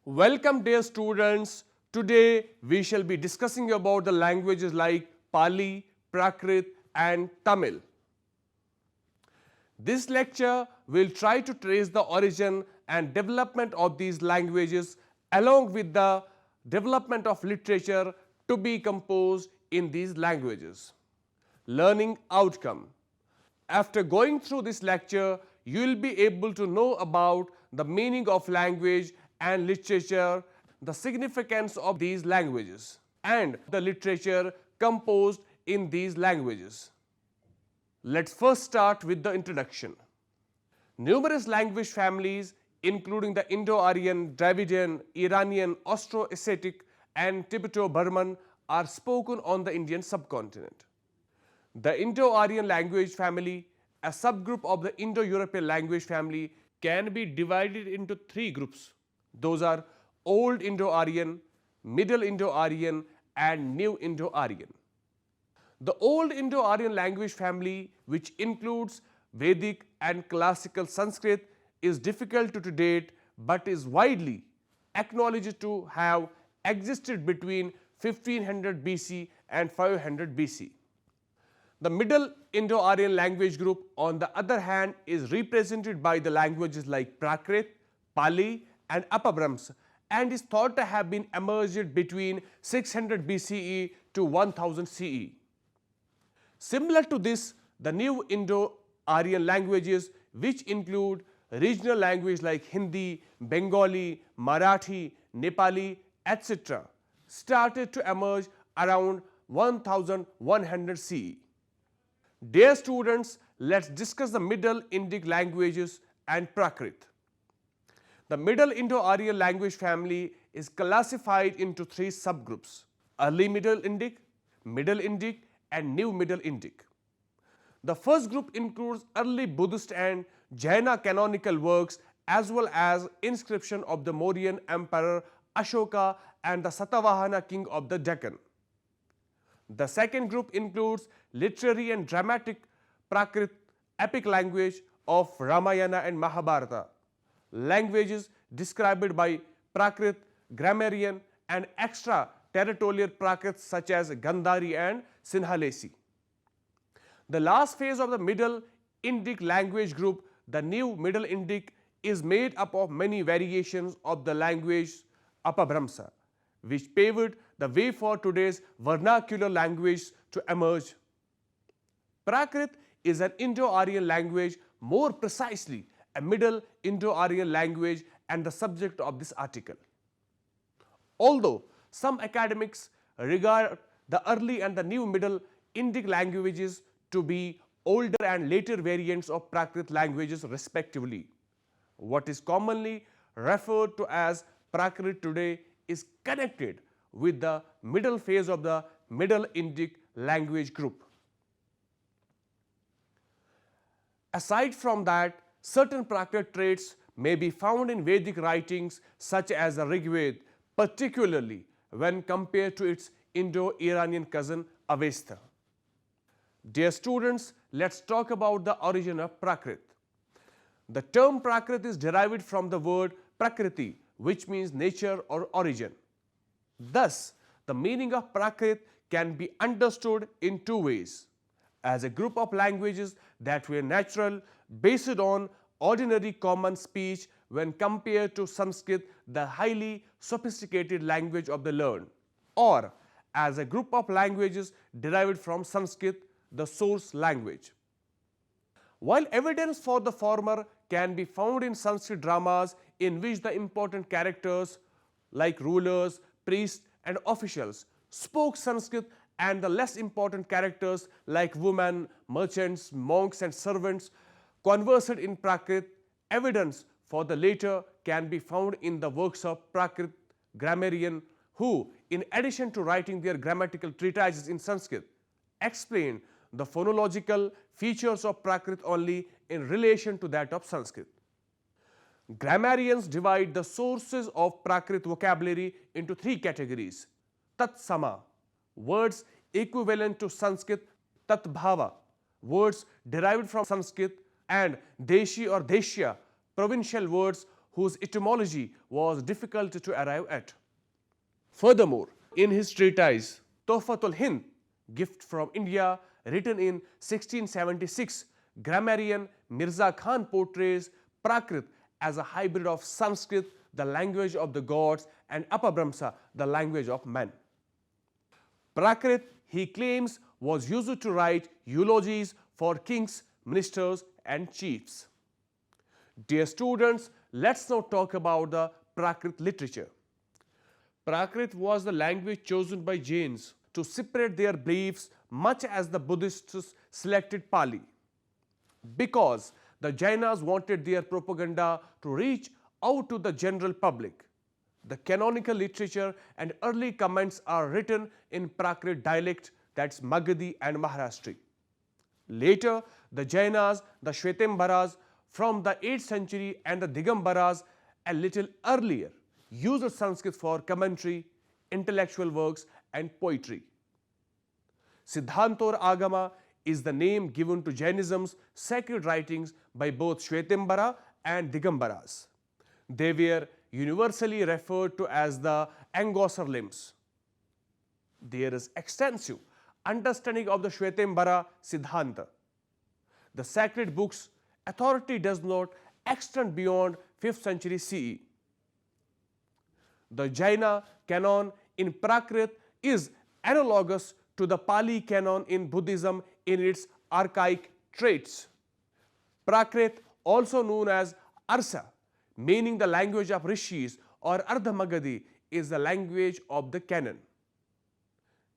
Welcome dear students. Today we shall be discussing about the languages like Pali, Prakrit and Tamil. This lecture will try to trace the origin and development of these languages along with the development of literature to be composed in these languages. Learning outcome. After going through this lecture, you will be able to know about the meaning of language and literature, the significance of these languages, and the literature composed in these languages. Let's first start with the introduction. Numerous language families, including the Indo-Aryan, Dravidian, Iranian, Austro-Asiatic, and Tibeto-Burman, are spoken on the Indian subcontinent. The Indo-Aryan language family, a subgroup of the Indo-European language family, can be divided into three groups. Those are Old Indo-Aryan, Middle Indo-Aryan, and New Indo-Aryan. The Old Indo-Aryan language family, which includes Vedic and classical Sanskrit, is difficult to date but is widely acknowledged to have existed between 1500 BC and 500 BC. The Middle Indo-Aryan language group, on the other hand, is represented by the languages like Prakrit, Pali and Apabhramsh and is thought to have been emerged between 600 BCE to 1000 CE. Similar to this, the New Indo-Aryan languages, which include regional languages like Hindi, Bengali, Marathi, Nepali, etc., started to emerge around 1100 CE. Dear students, let's discuss the Middle Indic languages and Prakrit. The Middle Indo-Aryan language family is classified into three subgroups: Early Middle Indic, Middle Indic and New Middle Indic. The first group includes early Buddhist and Jaina canonical works as well as inscription of the Mauryan Emperor Ashoka and the Satavahana king of the Deccan. The second group includes literary and dramatic Prakrit epic language of Ramayana and Mahabharata, languages described by Prakrit grammarian and extra-territorial Prakrits such as Gandhari and Sinhalesi. The last phase of the Middle Indic language group, the New Middle Indic, is made up of many variations of the language Apabhramsh, which paved the way for today's vernacular language to emerge. Prakrit is an Indo-Aryan language, more precisely a Middle Indo-Aryan language, and the subject of this article. Although some academics regard the early and the New Middle Indic languages to be older and later variants of Prakrit languages respectively, what is commonly referred to as Prakrit today is connected with the middle phase of the Middle Indic language group. Aside from that, certain Prakrit traits may be found in Vedic writings such as the Rig Veda, particularly when compared to its Indo-Iranian cousin Avesta. Dear students, let's talk about the origin of Prakrit. The term Prakrit is derived from the word Prakriti, which means nature or origin. Thus, the meaning of Prakrit can be understood in two ways: as a group of languages that were natural, based on ordinary common speech when compared to Sanskrit, the highly sophisticated language of the learned, or as a group of languages derived from Sanskrit, the source language. While evidence for the former can be found in Sanskrit dramas in which the important characters like rulers, priests and officials spoke Sanskrit, and the less important characters like women, merchants, monks and servants conversed in Prakrit, evidence for the later can be found in the works of Prakrit grammarian who, in addition to writing their grammatical treatises in Sanskrit, explained the phonological features of Prakrit only in relation to that of Sanskrit. Grammarians divide the sources of Prakrit vocabulary into three categories: Tat Sama, words equivalent to Sanskrit; Tat Bhava, words derived from Sanskrit; and Deshi or Deshya, provincial words whose etymology was difficult to arrive at. Furthermore, in his treatise Tuhfatul Hind, Gift from India, written in 1676, grammarian Mirza Khan portrays Prakrit as a hybrid of Sanskrit, the language of the gods, and Apabhramsa, the language of men. Prakrit, he claims, was used to write eulogies for kings, ministers, and chiefs. Dear students, let's now talk about the Prakrit literature. Prakrit was the language chosen by Jains to separate their beliefs, much as the Buddhists selected Pali. Because the Jainas wanted their propaganda to reach out to the general public. The canonical literature and early comments are written in Prakrit dialect, that's Magadhi and Maharashtri. Later, the Jainas, the Shvetambaras from the 8th century and the Digambaras a little earlier used Sanskrit for commentary, intellectual works and poetry. Siddhantor Agama is the name given to Jainism's sacred writings by both Shvetambara and Digambaras. They were universally referred to as the Angosar limbs. There is extensive understanding of the Shvetambara Siddhanta. The sacred book's authority does not extend beyond 5th century CE. The Jaina canon in Prakrit is analogous to the Pali canon in Buddhism in its archaic traits. Prakrit, also known as Arsa, meaning the language of rishis, or Ardha Magadhi, is the language of the canon.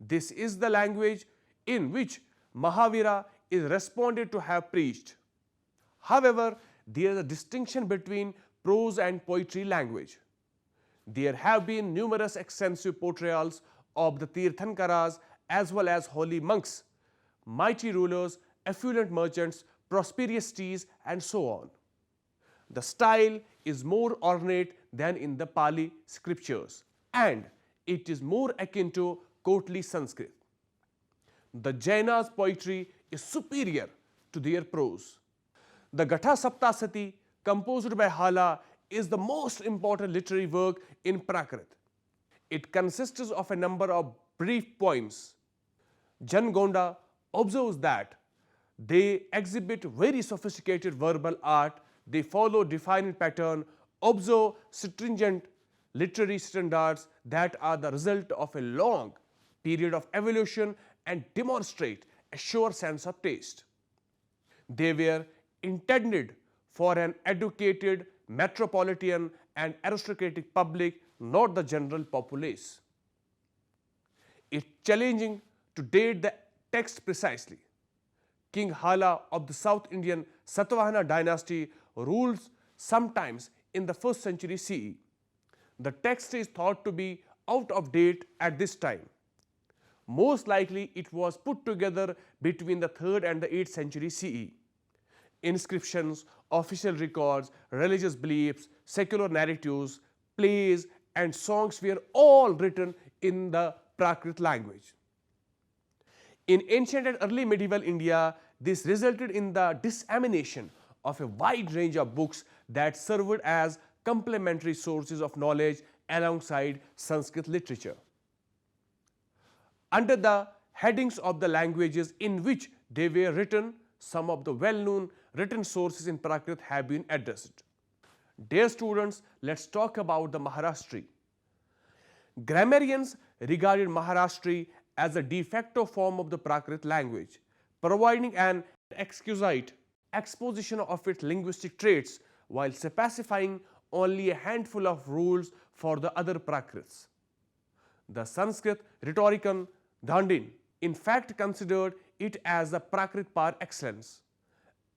This is the language in which Mahavira is responded to have preached. However, there is a distinction between prose and poetry language. There have been numerous extensive portrayals of the Tirthankaras as well as holy monks, mighty rulers, affluent merchants, prosperous cities, and so on. The style is more ornate than in the Pali scriptures, and it is more akin to courtly Sanskrit. The Jainas' poetry is superior to their prose. The Gatha Saptasati, composed by Hala, is the most important literary work in Prakrit. It consists of a number of brief poems. Jangonda observes that they exhibit very sophisticated verbal art, they follow defined pattern, observe stringent literary standards that are the result of a long period of evolution and demonstrate a sure sense of taste. They were intended for an educated, metropolitan and aristocratic public, not the general populace. It's challenging to date the text precisely. King Hala of the South Indian Satavahana dynasty rules sometimes in the 1st century CE. The text is thought to be out of date at this time. Most likely it was put together between the 3rd and the 8th century CE. Inscriptions, official records, religious beliefs, secular narratives, plays and songs were all written in the Prakrit language. In ancient and early medieval India, this resulted in the dissemination of a wide range of books that served as complementary sources of knowledge alongside Sanskrit literature. Under the headings of the languages in which they were written, some of the well-known written sources in Prakrit have been addressed. Dear students, let's talk about the Maharashtri. Grammarians regarded Maharashtri as a de facto form of the Prakrit language, providing an exquisite exposition of its linguistic traits while specifying only a handful of rules for the other Prakrits. The Sanskrit rhetorician Dandin in fact considered it as a Prakrit par excellence.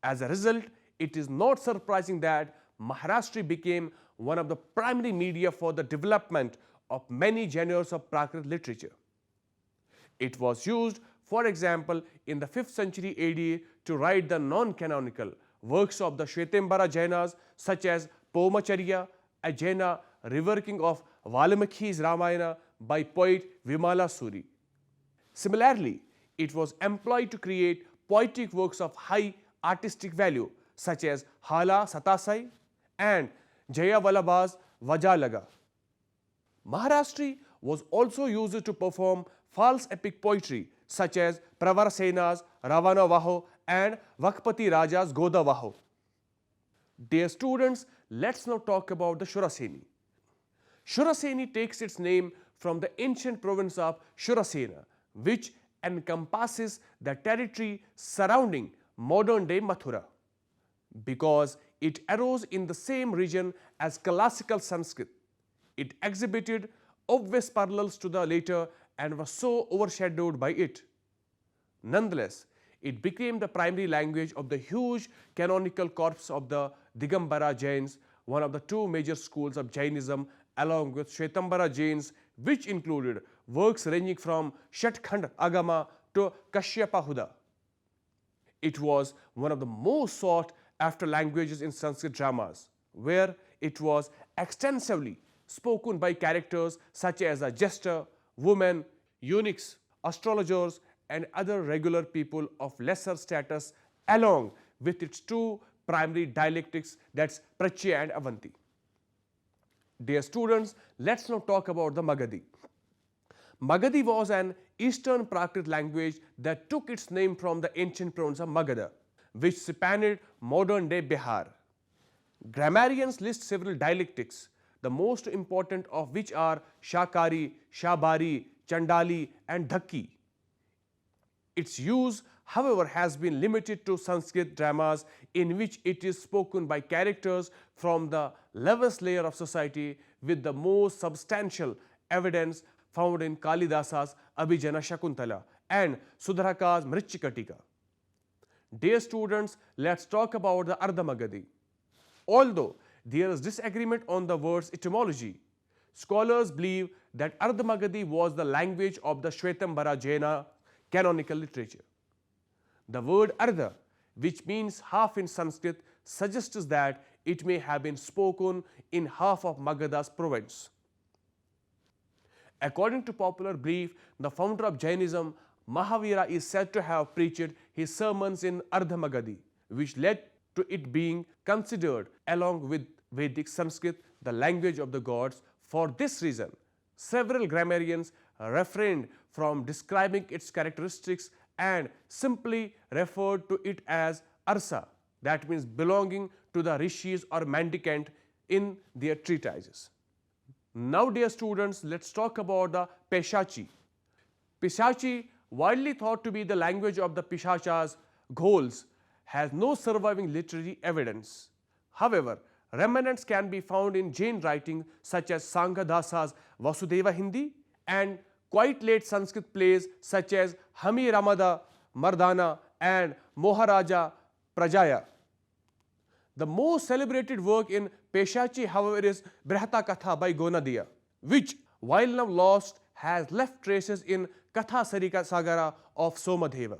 As a result, it is not surprising that Maharashtri became one of the primary media for the development of many genres of Prakrit literature. It was used, for example, in the 5th century AD to write the non-canonical works of the Shvetambara Jainas such as Pomacharya, a Jaina reworking of Valmiki's Ramayana by poet Vimala Suri. Similarly, it was employed to create poetic works of high artistic value such as Hala Satasai and Jaya Vallabha's Vaja Laga. Maharashtri was also used to perform false epic poetry such as Pravar Sena's Ravana Vaho and Vakpati Raja's Goda Vaho. Dear students, let's now talk about the Shuraseni. Shuraseni takes its name from the ancient province of Shurasena, which encompasses the territory surrounding modern-day Mathura. Because it arose in the same region as classical Sanskrit, it exhibited obvious parallels to the later and was so overshadowed by it. Nonetheless, it became the primary language of the huge canonical corpus of the Digambara Jains, one of the two major schools of Jainism, along with Shvetambara Jains, which included works ranging from Shatkhand Agama to Kashyapa Huda. It was one of the most sought after languages in Sanskrit dramas, where it was extensively spoken by characters such as a jester, women, eunuchs, astrologers, and other regular people of lesser status, along with its two primary dialectics, that's Prachya and Avanti. Dear students, let's now talk about the Magadhi. Magadhi was an Eastern Prakrit language that took its name from the ancient province of Magadha, which spanned modern-day Bihar. Grammarians list several dialectics, the most important of which are Shakari, Shabari, Chandali, and Dhakki. Its use, however, has been limited to Sanskrit dramas in which it is spoken by characters from the lowest layer of society, with the most substantial evidence found in Kalidasa's Abhijana Shakuntala and Sudharaka's Mrichikatika. Dear students, let's talk about the Ardha Magadhi. Although there is disagreement on the word's etymology, scholars believe that Ardha Magadhi was the language of the Shvetambara Jaina canonical literature. The word Ardha, which means half in Sanskrit, suggests that it may have been spoken in half of Magadha's province. According to popular belief, the founder of Jainism, Mahavira, is said to have preached his sermons in Ardha Magadhi, which led to it being considered, along with Vedic Sanskrit, the language of the gods. For this reason, several grammarians refrained from describing its characteristics and simply referred to it as Arsa, that means belonging to the rishis or mendicant, in their treatises. Now, dear students, let's talk about the Peshachi. Peshachi, widely thought to be the language of the Pishachas, Ghols, has no surviving literary evidence. However, remnants can be found in Jain writing such as Sanghadasa's Vasudeva Hindi and quite late Sanskrit plays such as Hami Ramada Mardana and Moharaja Prajaya. The most celebrated work in Peshachi, however, is Brihata Katha by Gonadiya, which, while now lost, has left traces in Katha Sarika Sagara of Somadeva.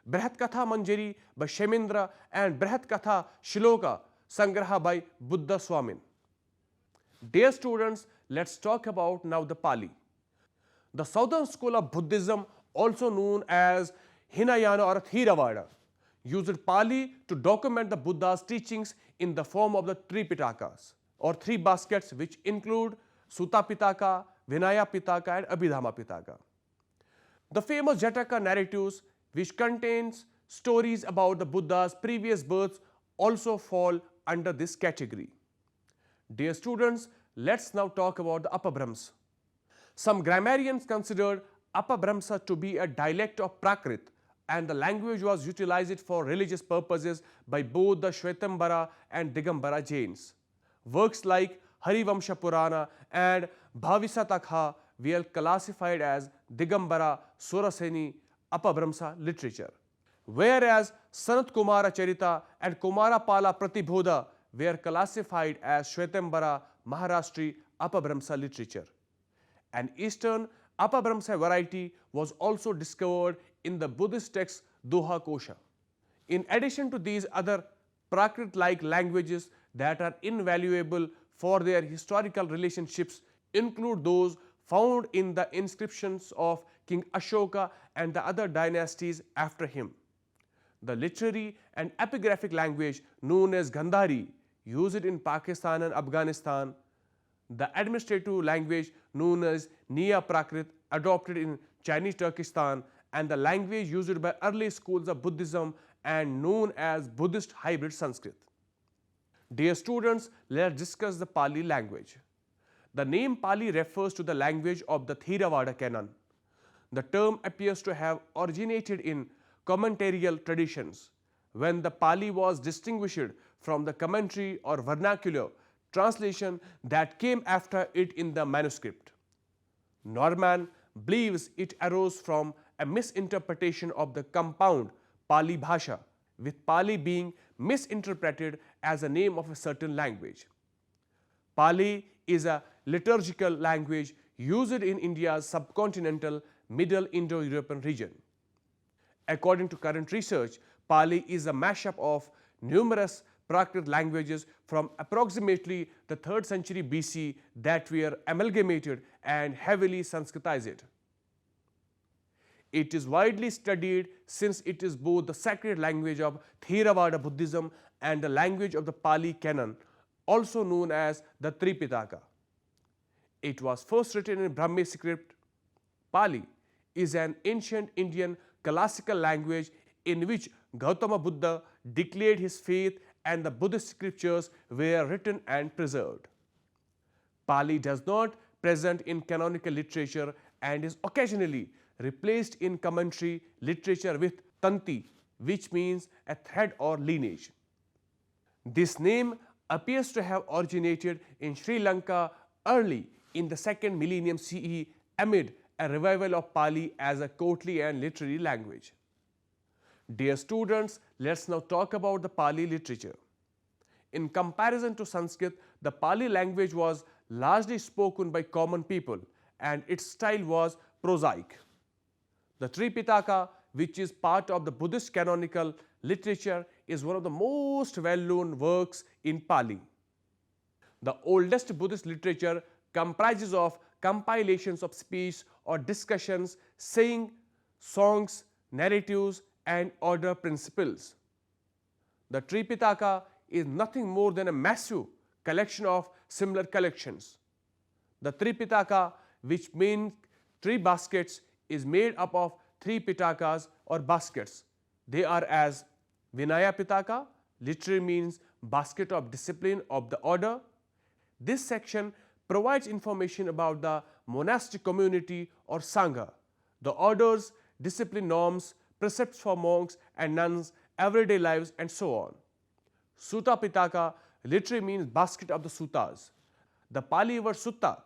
Brihat Katha Manjari by Shemendra and Brihat Katha Shiloka Sangraha by Buddha Swamin. Dear students, let's talk about now the Pali. The southern school of Buddhism, also known as Hinayana or Theravada, used Pali to document the Buddha's teachings in the form of the Tripitakas, or three baskets, which include Sutta Pitaka, Vinaya Pitaka, and Abhidhamma Pitaka. The famous Jataka narratives, which contains stories about the Buddha's previous births, also fall under this category. Dear students, let's now talk about the Apabrahms. Some grammarians considered Apabrahmsa to be a dialect of Prakrit, and the language was utilized for religious purposes by both the Shvetambara and Digambara Jains. Works like Harivamsha Purana and Bhavisatakha were classified as Digambara Suraseni Apabrahmsa literature, whereas Sanat Kumara Charita and Kumara Pala Pratibodha were classified as Shvetambara Maharashtri Apabrahmsa literature. An Eastern Apabrahmsa variety was also discovered in the Buddhist text Doha Kosha. In addition to these other Prakrit-like languages that are invaluable for their historical relationships include those found in the inscriptions of King Ashoka and the other dynasties after him. The literary and epigraphic language known as Gandhari used in Pakistan and Afghanistan. The administrative language known as Nia Prakrit adopted in Chinese Turkestan, and the language used by early schools of Buddhism and known as Buddhist hybrid Sanskrit. Dear students, let's discuss the Pali language. The name Pali refers to the language of the Theravada canon. The term appears to have originated in commentarial traditions, when the Pali was distinguished from the commentary or vernacular translation that came after it in the manuscript. Norman believes it arose from a misinterpretation of the compound Pali Bhasha, with Pali being misinterpreted as a name of a certain language. Pali is a liturgical language used in India's subcontinental Middle Indo-European region. According to current research, Pali is a mashup of numerous Prakrit languages from approximately the 3rd century BC that were amalgamated and heavily Sanskritized. It is widely studied since it is both the sacred language of Theravada Buddhism and the language of the Pali canon, also known as the Tripitaka. It was first written in Brahmi script. Pali is an ancient Indian classical language in which Gautama Buddha declared his faith and the Buddhist scriptures were written and preserved. Pali does not present in canonical literature and is occasionally replaced in commentary literature with Tanti, which means a thread or lineage. This name appears to have originated in Sri Lanka early in the 2nd millennium CE amid a revival of Pali as a courtly and literary language. Dear students, let's now talk about the Pali literature. In comparison to Sanskrit, the Pali language was largely spoken by common people and its style was prosaic. The Tripitaka, which is part of the Buddhist canonical literature, is one of the most well-known works in Pali. The oldest Buddhist literature comprises of compilations of speech or discussions, saying, songs, narratives, and order principles. The Tripitaka is nothing more than a massive collection of similar collections. The Tripitaka, which means 3 baskets, is made up of 3 pitakas or baskets. They are as Vinaya Pitaka, literally means basket of discipline of the order. This section provides information about the monastic community or Sangha, the orders, discipline norms, precepts for monks and nuns, everyday lives, and so on. Sutta Pitaka literally means basket of the suttas. The Pali word sutta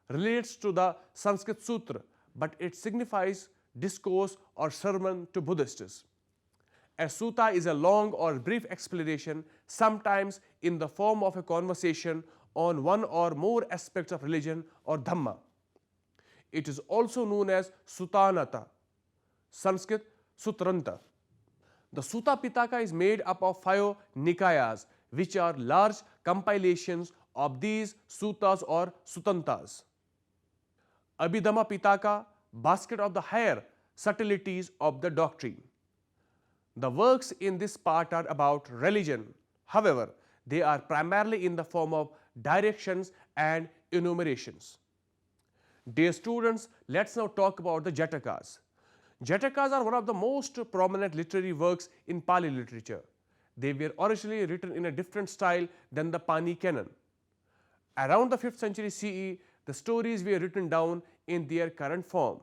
relates to the Sanskrit sutra, but it signifies discourse or sermon to Buddhists. A sutta is a long or brief explanation, sometimes in the form of a conversation on one or more aspects of religion or dhamma. It is also known as Sutanata, Sanskrit Sutranta. The Sutta Pitaka is made up of 5 Nikayas, which are large compilations of these suttas or sutantas. Abhidhamma Pitaka, basket of the higher subtleties of the doctrine. The works in this part are about religion. However, they are primarily in the form of directions and enumerations. Dear students, let's now talk about the Jatakas. Jatakas are one of the most prominent literary works in Pali literature. They were originally written in a different style than the Pani canon. Around the 5th century CE, the stories were written down in their current form.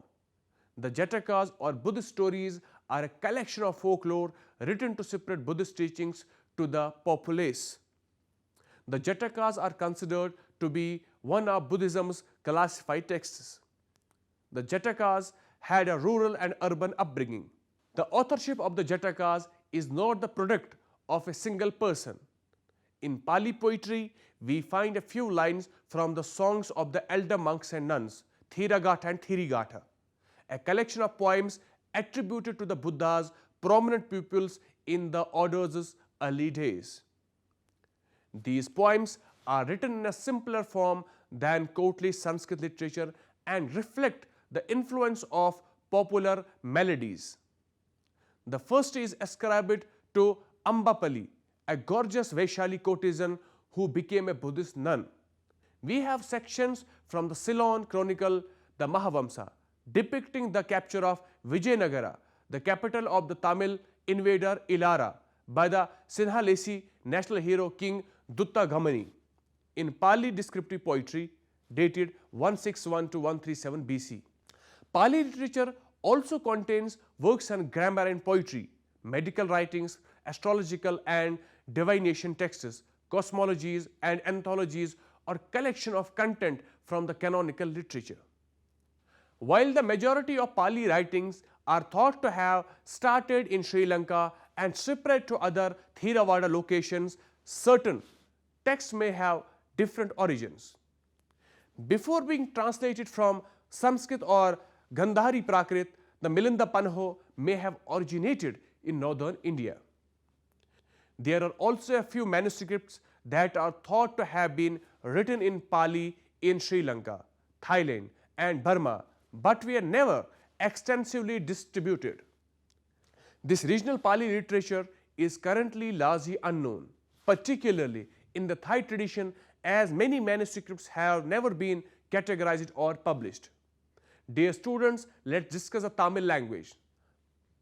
The Jatakas or Buddhist stories are a collection of folklore written to separate Buddhist teachings to the populace. The Jatakas are considered to be one of Buddhism's classified texts. The Jatakas had a rural and urban upbringing. The authorship of the Jatakas is not the product of a single person. In Pali poetry, we find a few lines from the songs of the elder monks and nuns, Theragatha and Therigatha, a collection of poems attributed to the Buddha's prominent pupils in the order's early days. These poems are written in a simpler form than courtly Sanskrit literature and reflect the influence of popular melodies. The first is ascribed to Ambapali, a gorgeous Vaishali courtesan who became a Buddhist nun. We have sections from the Ceylon Chronicle, the Mahavamsa, depicting the capture of Vijayanagara, the capital of the Tamil invader Ilara, by the Sinhalese national hero King Dutta Gamani, in Pali descriptive poetry dated 161 to 137 BC. Pali literature also contains works on grammar and poetry, medical writings, astrological and divination texts, cosmologies and anthologies, or collection of content from the canonical literature. While the majority of Pali writings are thought to have started in Sri Lanka and spread to other Theravada locations, certain texts may have different origins. Before being translated from Sanskrit or Gandhari Prakrit, the Milinda Panho may have originated in northern India. There are also a few manuscripts that are thought to have been written in Pali in Sri Lanka, Thailand and Burma, but were never extensively distributed. This regional Pali literature is currently largely unknown, particularly in the Thai tradition, as many manuscripts have never been categorized or published. Dear students, let's discuss the Tamil language.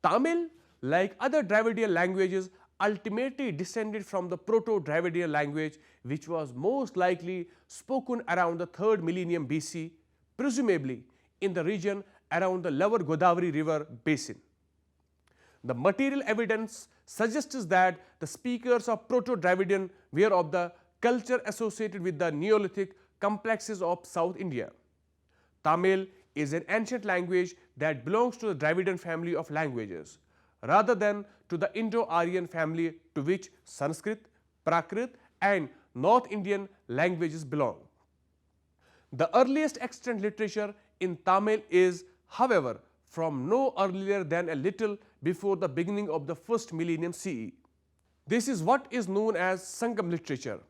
Tamil, like other Dravidian languages, ultimately descended from the Proto-Dravidian language, which was most likely spoken around the 3rd millennium BC, presumably in the region around the lower Godavari river basin. The material evidence suggests that the speakers of Proto-Dravidian were of the culture associated with the Neolithic complexes of South India. Tamil is an ancient language that belongs to the Dravidian family of languages, rather than to the Indo-Aryan family to which Sanskrit, Prakrit and North Indian languages belong. The earliest extant literature in Tamil is, however, from no earlier than a little before the beginning of the 1st millennium CE. This is what is known as Sangam literature,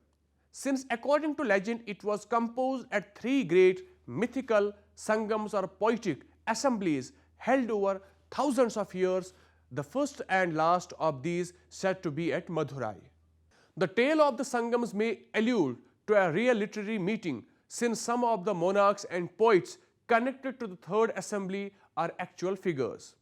since according to legend it was composed at 3 great mythical Sangams or poetic assemblies held over thousands of years, the first and last of these said to be at Madurai. The tale of the Sangams may allude to a real literary meeting, since some of the monarchs and poets connected to the 3rd assembly are actual figures.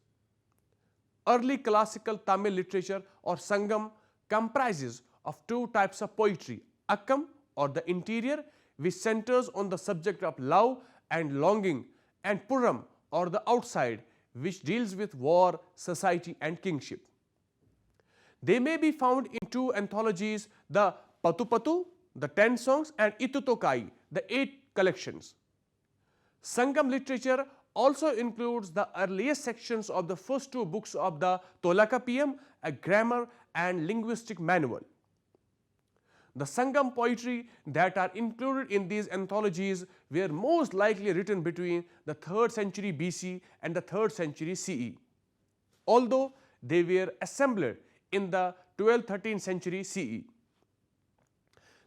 Early classical Tamil literature or Sangam comprises of 2 types of poetry, Akkam or the interior, which centers on the subject of love and longing, and Puram or the outside, which deals with war, society and kingship. They may be found in 2 anthologies, the Patupatu, the 10 songs, and Itutokai, the 8 collections. Sangam literature also includes the earliest sections of the first 2 books of the Tolakapiyam, a grammar and linguistic manual. The Sangam poetry that are included in these anthologies were most likely written between the 3rd century BC and the 3rd century CE, although they were assembled in the 12th-13th century CE.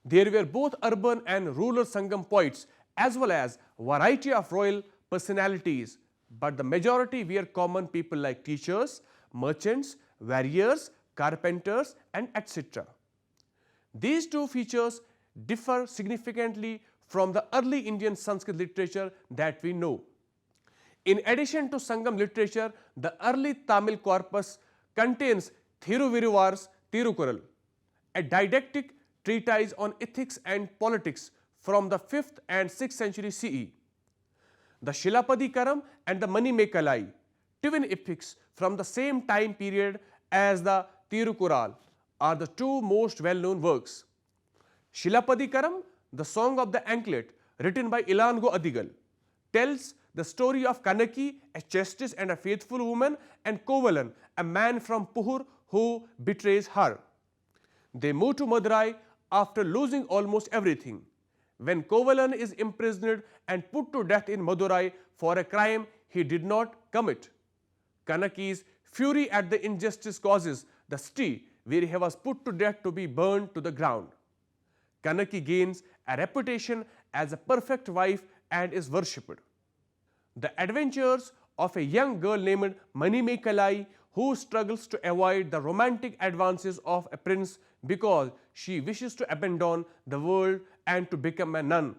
There were both urban and rural Sangam poets as well as variety of royal personalities, but the majority were common people like teachers, merchants, warriors, carpenters and etc. These 2 features differ significantly from the early Indian Sanskrit literature that we know. In addition to Sangam literature, the early Tamil corpus contains Thiruviruvar's Tirukural, a didactic treatise on ethics and politics from the 5th and 6th century CE. The Shilapadikaram and the Manimekalai, twin epics from the same time period as the Tirukural, are the 2 most well-known works. Shilapadikaram, the Song of the Anklet, written by Ilango Adigal, tells the story of Kanaki, a chastist and a faithful woman, and Kovalan, a man from Puhur who betrays her. They move to Madurai after losing almost everything. When Kovalan is imprisoned and put to death in Madurai for a crime he did not commit, Kanaki's fury at the injustice causes the city where he was put to death to be burned to the ground. Kanaki gains a reputation as a perfect wife and is worshipped. The adventures of a young girl named Manimekalai, who struggles to avoid the romantic advances of a prince because she wishes to abandon the world and to become a nun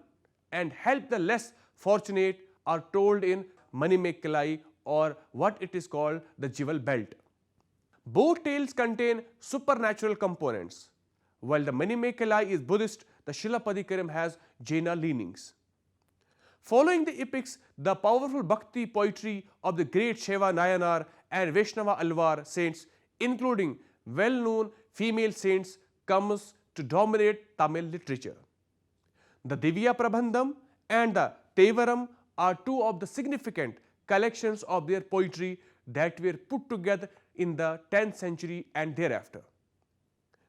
and help the less fortunate are told in Manimekalai, or what it is called the jewel belt. Both tales contain supernatural components. While the Manimekalai is Buddhist, the Shilapadikiram has Jaina leanings. Following the epics, the powerful Bhakti poetry of the great Shaiva Nayanar and Vaishnava Alvar saints, including well-known female saints, comes to dominate Tamil literature. The Divya Prabandham and the Tevaram are two of the significant collections of their poetry that were put together in the 10th century and thereafter.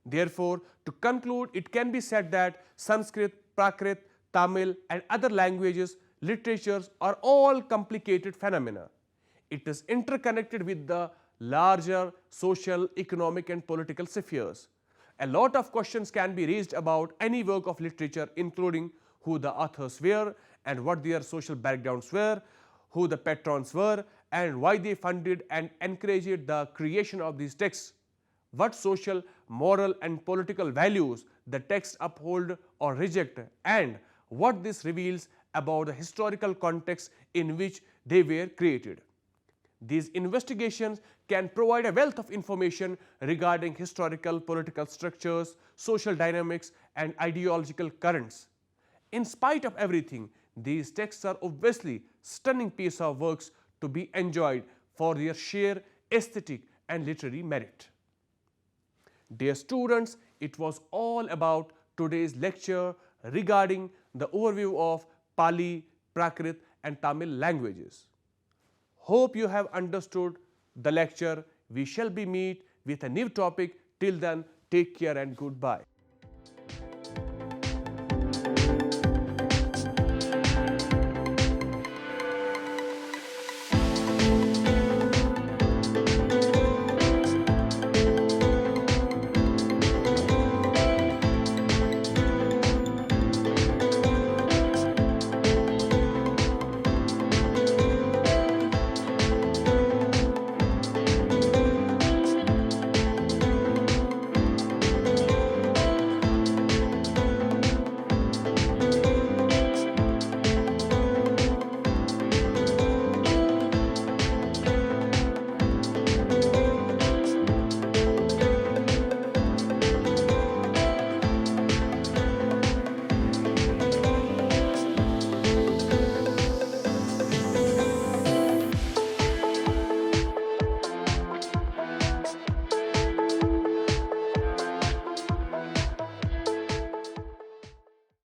Therefore, to conclude, it can be said that Sanskrit, Prakrit, Tamil and other languages, literatures are all complicated phenomena. It is interconnected with the larger social, economic and political spheres. A lot of questions can be raised about any work of literature, including who the authors were and what their social backgrounds were, who the patrons were and why they funded and encouraged the creation of these texts, what social, moral and political values the texts uphold or reject, and what this reveals about the historical context in which they were created. These investigations can provide a wealth of information regarding historical, political structures, social dynamics and ideological currents. In spite of everything, these texts are obviously stunning piece of works to be enjoyed for their sheer aesthetic and literary merit. Dear students, it was all about today's lecture regarding the overview of Pali, Prakrit and Tamil languages. Hope you have understood the lecture. We shall be meet with a new topic. Till then, take care and goodbye.